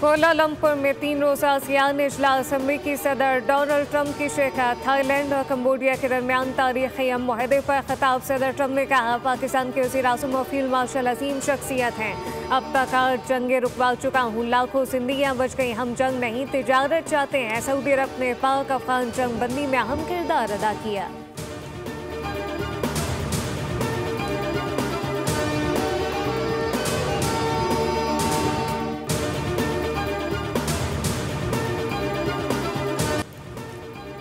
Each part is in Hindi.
कोलालंपुर में 3 रोज़ा आसियान इजलास। अमेरिकी सदर डोनाल्ड ट्रंप की शिरकत। थाईलैंड और कंबोडिया के दरमियान तारीखी मुआहदे पर खिताब। सदर ट्रंप ने कहा, पाकिस्तान के वज़ीर-ए-आज़म और फील्ड मार्शल अजीम शख्सियत हैं। अब तक 8 जंगें रुकवा चुका हूँ, लाखों जिंदगियाँ बच गई। हम जंग नहीं तिजारत चाहते हैं। सऊदी अरब ने पाक अफगान जंग बंदी में अहम किरदार अदा किया।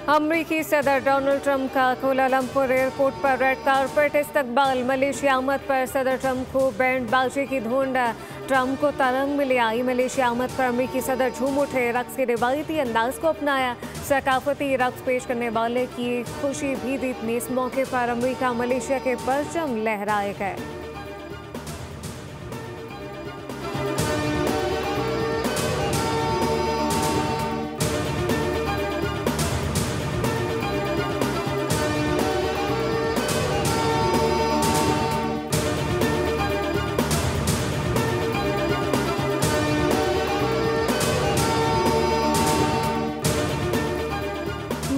अमरीकी सदर डोनाल्ड ट्रंप का कोलालंपुर एयरपोर्ट पर रेड कारपेट इस्तकबाल। मलेशिया आमद पर सदर ट्रंप को बैंड बाजे की धुंड। ट्रंप को तरंग में ले आई। मलेशिया आमद पर अमरीकी सदर झूम उठे, रक्स के रिवायती अंदाज को अपनाया। सकाफती रक्स पेश करने वाले की खुशी भी दी। इस मौके पर अमरीका मलेशिया के परचम लहराए गए।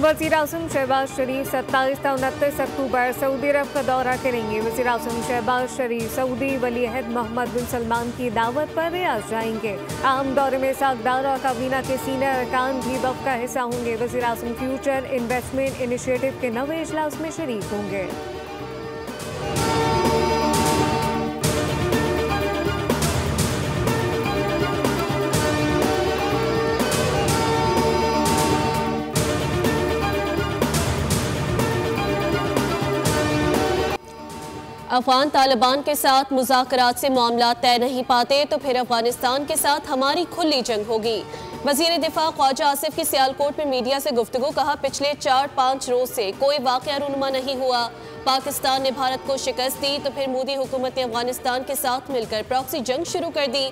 वज़ीर-ए-आज़म शहबाज शरीफ 27 से 29 अक्टूबर सऊदी अरब का दौरा करेंगे। वज़ीर-ए-आज़म शहबाज शरीफ सऊदी वली-अहद मोहम्मद बिन सलमान की दावत पर रियाद जाएंगे। अहम दौरे में सागदार और काबीना के सीनियर अरकान भी वफ़द का हिस्सा होंगे। वज़ीर-ए-आज़म फ्यूचर इन्वेस्टमेंट इनिशिएटिव के नवे इजलास में शरीक होंगे। अफगान तालिबान के साथ मुज़ाकरात से मामला तय नहीं पाते तो फिर अफगानिस्तान के साथ हमारी खुली जंग होगी। वज़ीर दिफा ख्वाजा आसिफ की सियालकोट में मीडिया से गुफ्तगू। कहा, पिछले 4-5 रोज से कोई वाक़या रूनुमा नहीं हुआ। पाकिस्तान ने भारत को शिकस्त दी तो फिर मोदी हुकूमत ने अफगानिस्तान के साथ मिलकर प्रॉक्सी जंग शुरू कर दी।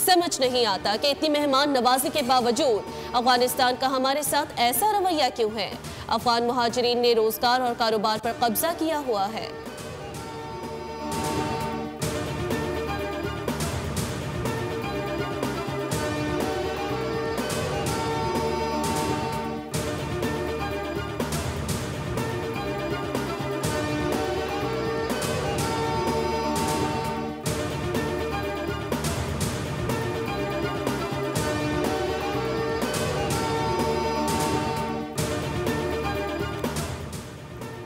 समझ नहीं आता कि इतनी मेहमान नवाजी के बावजूद अफगानिस्तान का हमारे साथ ऐसा रवैया क्यों है। अफगान मुहाजिरीन ने रोजगार और कारोबार पर कब्जा किया हुआ है।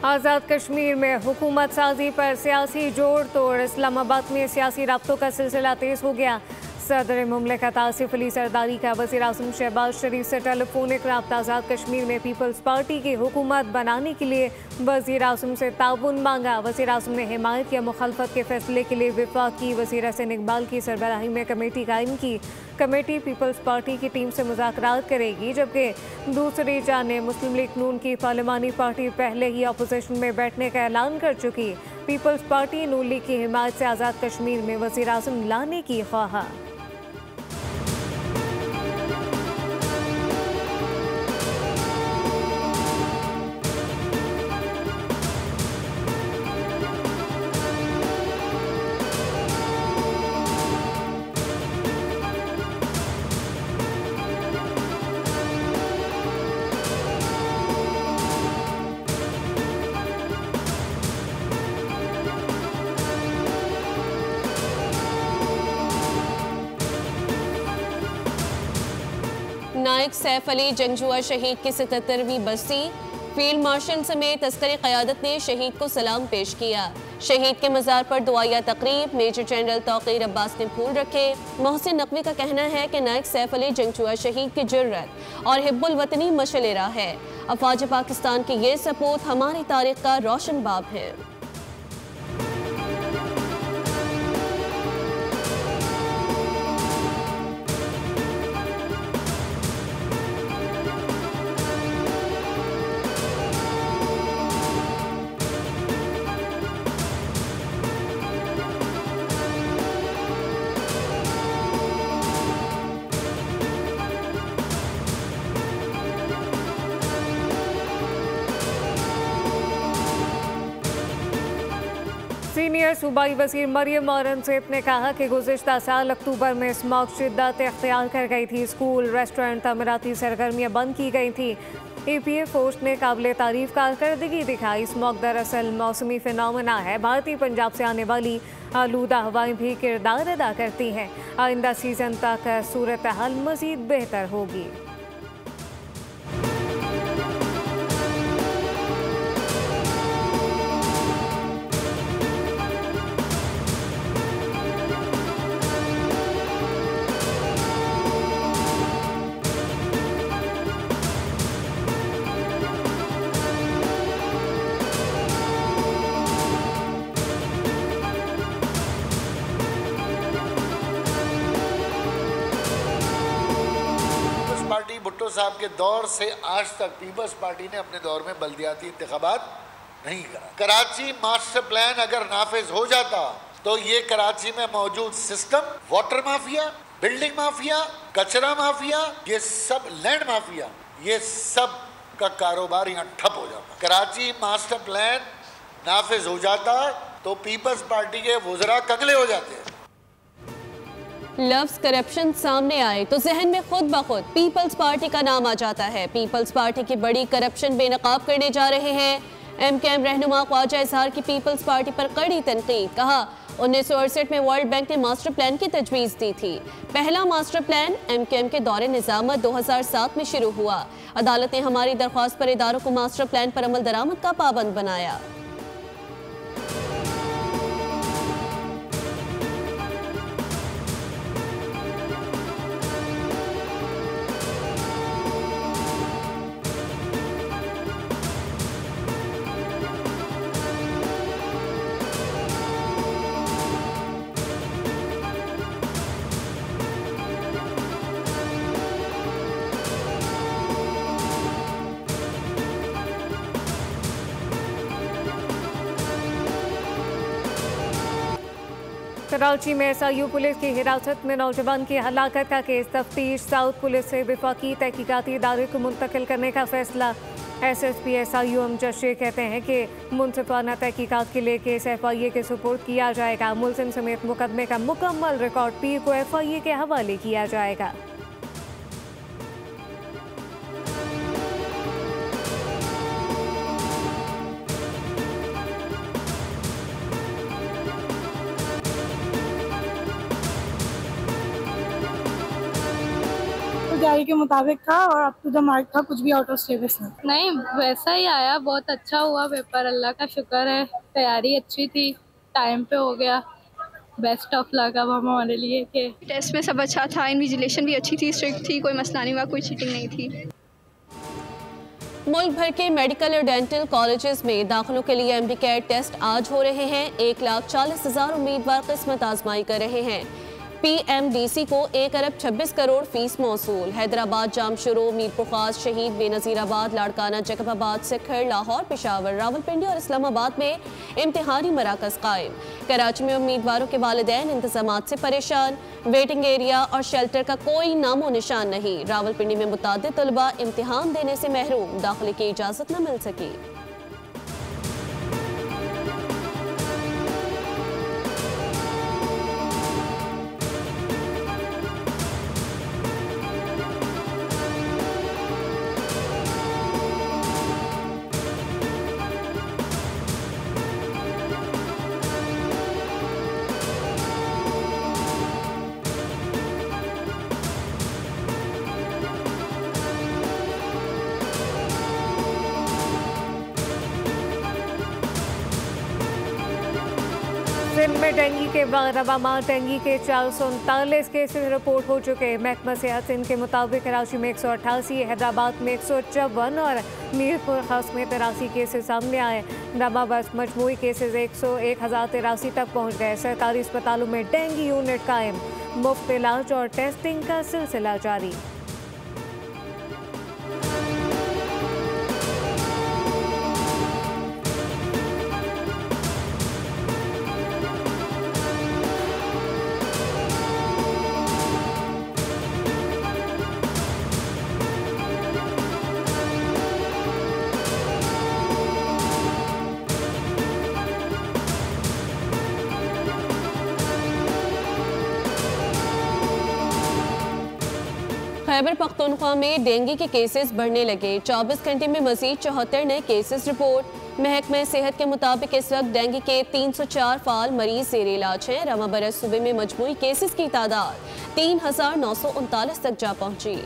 आज़ाद कश्मीर में हुकूमत साजी पर सियासी जोड़ तोड़। इस्लामाबाद में सियासी राब्तों का सिलसिला तेज हो गया। सदर मुमलिकत आसिफ अली जरदारी का वज़ीर-ए-आज़म शहबाज शरीफ से टेलीफोनिक रब्ता। आज़ाद कश्मीर में पीपल्स पार्टी की हुकूमत बनाने के लिए वज़ीर-ए-आज़म से ताउन मांगा। वज़ीर-ए-आज़म ने हिमायत या मुखालफत के फैसले के लिए वफाकी वज़ीर हसन इकबाल की सरबराही में कमेटी कायम की। कमेटी पीपल्स पार्टी की टीम से मुज़ाकरात करेगी, जबकि दूसरी जानिब मुस्लिम लीग नून की पार्लिमानी पार्टी पहले ही अपोजिशन में बैठने का ऐलान कर चुकी। पीपल्स पार्टी नून लीग की हिमायत से आज़ाद कश्मीर में वज़ीर-ए-आज़म लाने की ख्वाहा। नायक सैफ अली जंगजुआ शहीद की 77वीं बरसी। फील्ड मार्शल समेत अस्करी क़यादत ने शहीद को सलाम पेश किया। शहीद के मज़ार पर दुआया तकरीब। मेजर जनरल तौक़ीर अब्बास ने फूल रखे। मोहसिन नकवी का कहना है कि नायक सैफ अली जंगजुआ शहीद की जुर्रत और हिब्बुल वतनी मशलेरा है। अफवाज पाकिस्तान की ये सपूत हमारी तारीख का रोशन बाब है। सीनियर सूबाई वज़ीर मरियम औरंगज़ेब ने कहा कि गुज़िश्ता साल अक्टूबर में स्मॉग शिद्दत इख्तियार कर गई थी। स्कूल, रेस्टोरेंट, तमीराती सरगर्मियाँ बंद की गई थी। EPA फोर्स ने काबिल तारीफ कारकर्दगी दिखाई। स्मॉग दरअसल मौसमी फिनोमेना है। भारतीय पंजाब से आने वाली आलूदा हवाएं भी किरदार अदा करती हैं। आइंदा सीज़न तक सूरत हाल मज़ीद बेहतर होगी। पार्टी भुट्टो साहब के दौर से आज तक पीपल्स पार्टी ने अपने दौर में बल्दियाती इंतखाबात नहीं करा। कराची मास्टर प्लान अगर नाफिज हो जाता तो ये कराची में मौजूद system, water mafia, building mafia, कचरा माफिया, ये सब लैंड माफिया, ये सब का कारोबार यहाँ ठप हो जाता। कराची मास्टर प्लान नाफिज हो जाता तो पीपल्स पार्टी के वुज़रा कंगले हो जाते हैं। लफ्ज करप्शन सामने आए तो जहन में खुद ब खुद पीपल्स पार्टी का नाम आ जाता है। पीपल्स पार्टी की बड़ी करप्शन बेनकाब करने जा रहे हैं। MKM रहनुमा ख्वाजा इजहार की पीपल्स पार्टी पर कड़ी तनकीद। कहा 1968 में वर्ल्ड बैंक ने मास्टर प्लान की तजवीज़ दी थी। पहला मास्टर प्लान MKM के दौरे निज़ामत 2007 में शुरू हुआ। अदालत ने हमारी दरख्वास्त पर इदारों को मास्टर प्लान पर अमल दरामद का पाबंद बनाया। कराची में SIU पुलिस की हिरासत में नौजवान की हलाकत का केस तफ्तीश। साउथ पुलिस से वफाकी तहकीकाती इदारे को मुंतकिल करने का फैसला। SSP SIU अमजद शेख कहते हैं कि मुनसिफाना तहकीकात के लिए केस FIA के सुपुर्द किया जाएगा। मुलजिम समेत मुकदमे का मुकम्मल रिकॉर्ड पीर को FIA के हवाले किया जाएगा। तैयारी के मुताबिक था और अप टू द मार्क था, कुछ भी आउट ऑफ सिलेबस नहीं। वैसा ही आया, बहुत अच्छा हुआ पेपर, अल्लाह का शुक्र है। तैयारी अच्छी थी, टाइम पे हो गया। बेस्ट ऑफ लक अब हमारे लिए कि टेस्ट में सब अच्छा था। इन्विजिलेशन भी अच्छी थी, स्ट्रिक्ट थी, कोई मसला नहीं हुआ, कोई चीटिंग नहीं थी। मुल्क भर के मेडिकल और डेंटल कॉलेजेस में दाखिलों के लिए MD-CAT टेस्ट आज हो रहे हैं। 1,40,000 उम्मीदवार किस्मत आजमाई कर रहे हैं। PMDC को 1 अरब 26 करोड़ फीस मौसूल। हैदराबाद, जामशुरू, मीरपुर खास, शहीद, बेनज़ीराबाद, लाड़काना, जैकबाबाद, सिखर, लाहौर, पेशावर, रावलपिंडी और इस्लामाबाद में इम्तिहानी मराकज़ कायम। कराची में उम्मीदवारों के वालिदैन इंतज़ामात से परेशान। वेटिंग एरिया और शेल्टर का कोई नामो निशान नहीं। रावलपिंडी में मुतादिद तलबा इम्तिहान देने से महरूम, दाखिले की इजाज़त न मिल सकी। सिंध में डेंगू के बाद रवामा डेंगू के 439 केसेस रिपोर्ट हो चुके। महकमा सेहत सिंध के मुताबिक कराची में 188, हैदराबाद में 154 और मीरपुर खास में 83 केसेस सामने आए। नामाबस मजमूई केसेस 1,083 तक पहुँच गए। सरकारी अस्पतालों में डेंगू यूनिट कायम, मुफ्त इलाज और टेस्टिंग का सिलसिला जारी। खैबर पख्तूनख्वा में डेंगू के केसेस बढ़ने लगे। 24 घंटे में मजीद 74 नए केसेस रिपोर्ट। महकमे सेहत के मुताबिक इस वक्त डेंगू के 304 फाल मरीज जेर इलाज हैं। रवां बरस सूबे में मजमूई केसेस की तादाद 3939 तक जा पहुंची।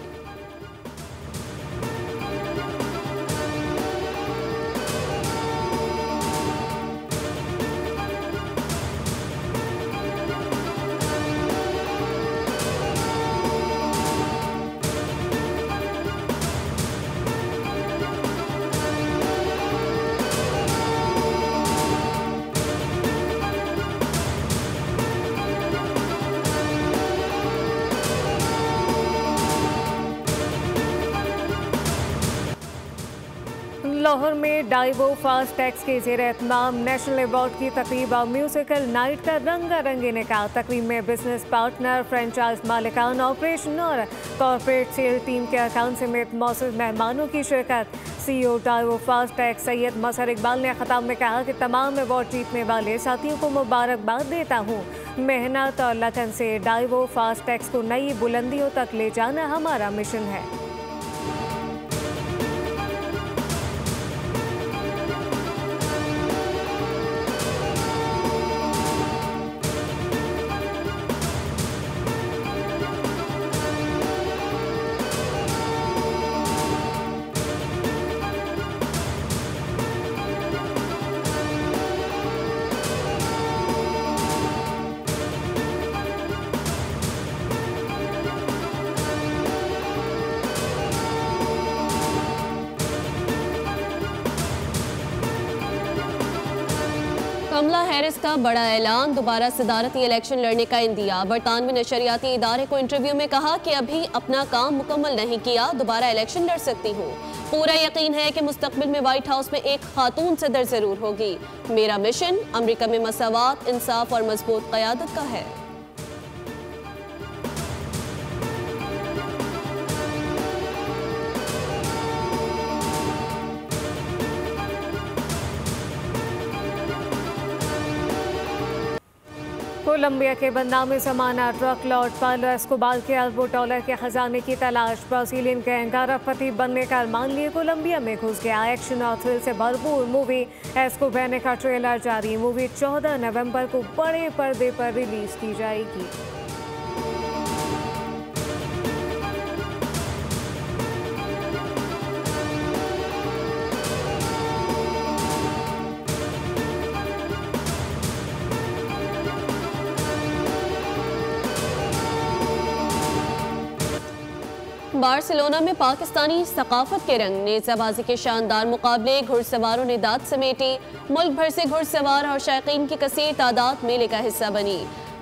लाहौर में डाइवो फास्ट टैक्स के ज़ेर एहतमाम नेशनल अवार्ड की तकरीब और म्यूजिकल नाइट का रंगारंग इनेका। तकरीब में बिजनेस पार्टनर, फ्रेंचाइज मालिकान, ऑपरेशन और कॉर्पोरेट सेल टीम के अरकान समेत मौजूद मेहमानों की शिरकत। CEO Daewoo FastEx Syed Mazhar Iqbal ने खिताब में कहा कि तमाम अवार्ड जीतने वाले साथियों को मुबारकबाद देता हूँ। मेहनत और लगन से डाइवो फास्ट टैक्स को नई बुलंदियों तक ले जाना हमारा मिशन है। कमला हैरिस का बड़ा ऐलान, दोबारा सदारती इलेक्शन लड़ने का इंदिया। बरतानवी नशरियाती इदारे को इंटरव्यू में कहा कि अभी अपना काम मुकम्मल नहीं किया, दोबारा इलेक्शन लड़ सकती हूँ। पूरा यकीन है कि मुस्तकबिल में व्हाइट हाउस में एक खातून सदर जरूर होगी। मेरा मिशन अमरीका में मसावात, इंसाफ और मजबूत क़यादत का है। कोलंबिया के बदनामी ज़माना ट्रक लॉर्ड पाब्लो एस्कोबार के अरबों डॉलर के खजाने की तलाश। ब्राजीलियन गैंग अरबपति बनने का अरमान लिए कोलंबिया में घुस गया। एक्शन और थ्रिल से भरपूर मूवी एस्कोबार का ट्रेलर जारी। मूवी 14 नवंबर को बड़े पर्दे पर रिलीज की जाएगी। बार्सिलोना में पाकिस्तानी सकाफत के रंग, नेज़ाबाजी के शानदार मुकाबले, घुड़सवारों ने दाद समेटी। मुल्क भर से घुड़सवार और शायकीन की कसीर तादाद मेले का हिस्सा बनी।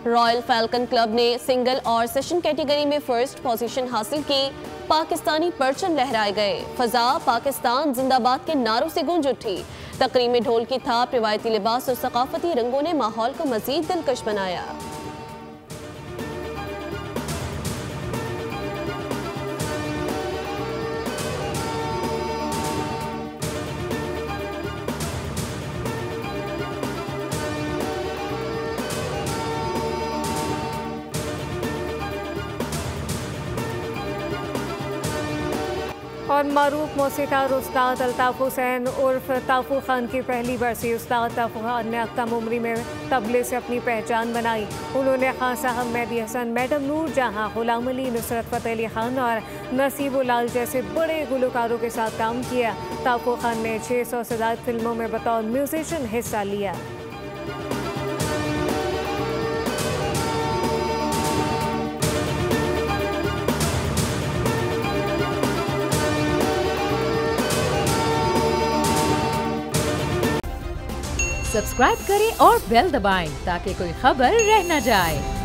रॉयल फैल्कन क्लब ने सिंगल और सेशन कैटेगरी में फर्स्ट पोजीशन हासिल की। पाकिस्तानी परचम लहराए गए। फजा पाकिस्तान जिंदाबाद के नारों से गूंज उठी। तकरीब में ढोल की थाप, रिवायती लिबास और सकाफती रंगों ने माहौल को मजीद दिलकश बनाया। और मारूफ मौसीकार उस्ताद अल्ताफ़ हुसैन उर्फ ताफू खान की पहली बरसी। उस्ताद ताफू खान ने कम उम्री में तबले से अपनी पहचान बनाई। उन्होंने खान साहब, मेहदी हसन, मैडम नूर जहाँ, गुलाम अली, नुसरत फ़तेह अली खान और नसीब उलाल जैसे बड़े गुलकारों के साथ काम किया। ताफू खान ने 600 से ज़ायद फिल्मों में बतौर म्यूजिशियन हिस्सा लिया। सब्सक्राइब करें और बेल दबाएं ताकि कोई खबर रह न जाए।